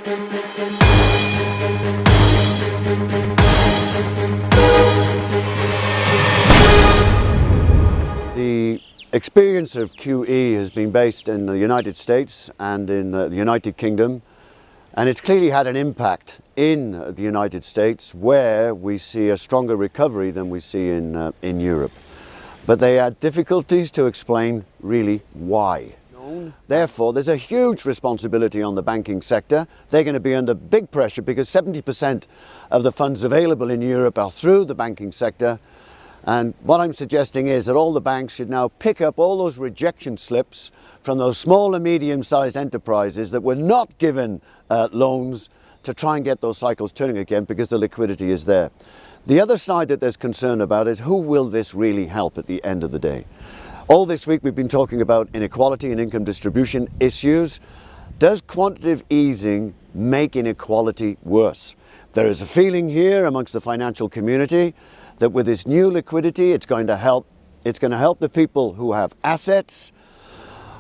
The experience of QE has been based in the United States and in the United Kingdom, and it's clearly had an impact in the United States, where we see a stronger recovery than we see in Europe. But they had difficulties to explain really why. Therefore, there's a huge responsibility on the banking sector. They're going to be under big pressure because 70% of the funds available in Europe are through the banking sector. And what I'm suggesting is that all the banks should now pick up all those rejection slips from those small and medium-sized enterprises that were not given loans to try and get those cycles turning again, because the liquidity is there. The other side that there's concern about is, who will this really help at the end of the day? All this week we've been talking about inequality and income distribution issues. Does quantitative easing make inequality worse? There is a feeling here amongst the financial community that with this new liquidity, it's going to help the people who have assets.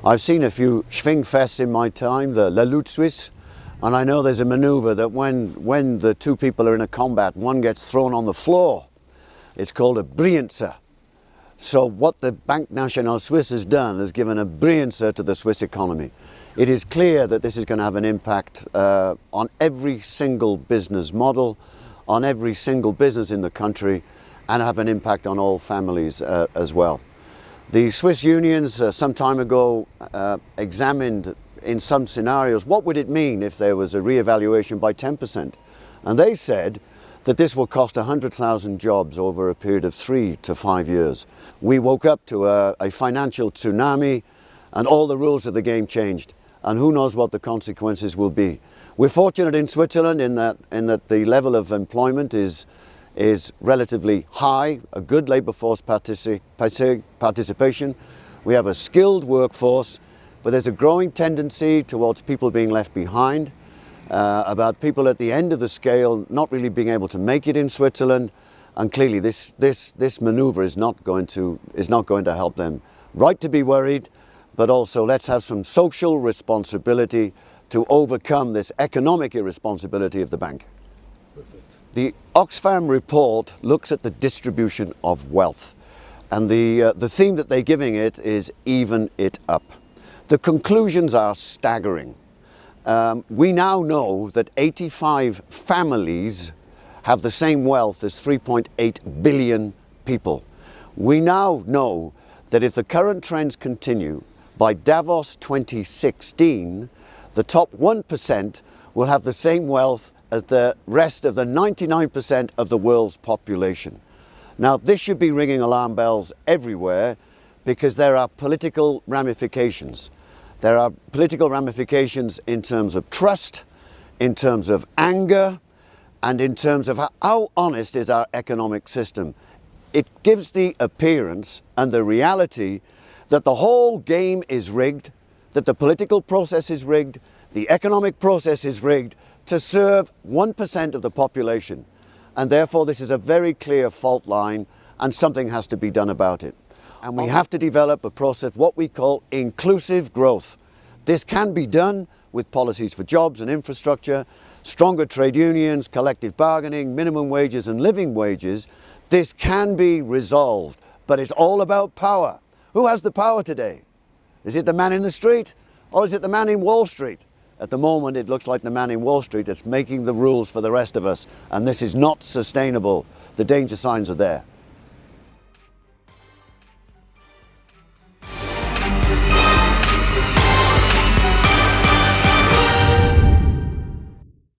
I've seen a few Schwingfests in my time, the La Lutte Suisse, and I know there's a maneuver that when the two people are in a combat, one gets thrown on the floor. It's called a brienzer. So what the Banque Nationale Suisse has done is given a brienzer to the Swiss economy. It is clear that this is going to have an impact on every single business model, on every single business in the country, and have an impact on all families as well. The Swiss unions some time ago examined in some scenarios what would it mean if there was a re-evaluation by 10%. And they said that this will cost 100,000 jobs over a period of 3 to 5 years. We woke up to a financial tsunami and all the rules of the game changed. And who knows what the consequences will be. We're fortunate in Switzerland in that the level of employment is relatively high, a good labour force participation. We have a skilled workforce, but there's a growing tendency towards people being left behind, about people at the end of the scale not really being able to make it in Switzerland, and clearly this manoeuvre is not going to help them. Right to be worried, but also let's have some social responsibility to overcome this economic irresponsibility of the bank. Perfect. The Oxfam report looks at the distribution of wealth, and the theme that they're giving it is even it up. The conclusions are staggering. We now know that 85 families have the same wealth as 3.8 billion people. We now know that if the current trends continue, by Davos 2016, the top 1% will have the same wealth as the rest of the 99% of the world's population. Now, this should be ringing alarm bells everywhere, because there are political ramifications. There are political ramifications in terms of trust, in terms of anger, and in terms of how honest is our economic system. It gives the appearance and the reality that the whole game is rigged, that the political process is rigged, the economic process is rigged to serve 1% of the population. And therefore this is a very clear fault line, and something has to be done about it. And we have to develop a process, what we call inclusive growth. This can be done with policies for jobs and infrastructure, stronger trade unions, collective bargaining, minimum wages and living wages. This can be resolved, but it's all about power. Who has the power today? Is it the man in the street, or is it the man in Wall Street? At the moment, it looks like the man in Wall Street that's making the rules for the rest of us, and this is not sustainable. The danger signs are there.